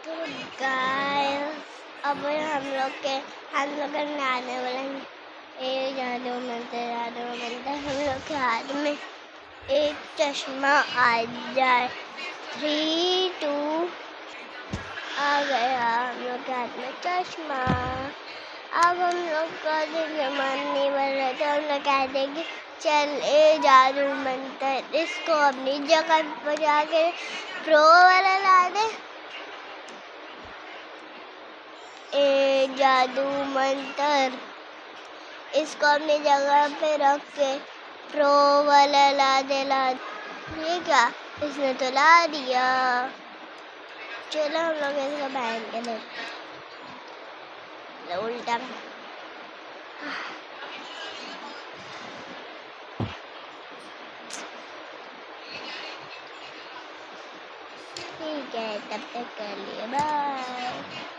तो गाइस अब हम लोग करने आने वाले हैं एक जादू मंत्र। हम लोग के हाथ में एक चश्मा आ जाए। 3 2 आ गया हम लोग के हाथ में चश्मा। अब हम लोग का देंगे मानने वाला तो हम लोग कह देंगे चल ए जादू मंत्र इसको अपनी जगह पर जाके प्रो वाला ला दे। ए जादू मंत्र इसको अपनी जगह पे रख के प्रो वाला ला दे। ये क्या इसने तो ला दिया। चलो हम लोग इसको पहन के देखते उल्टा। ठीक है तब तक के लिए बाय।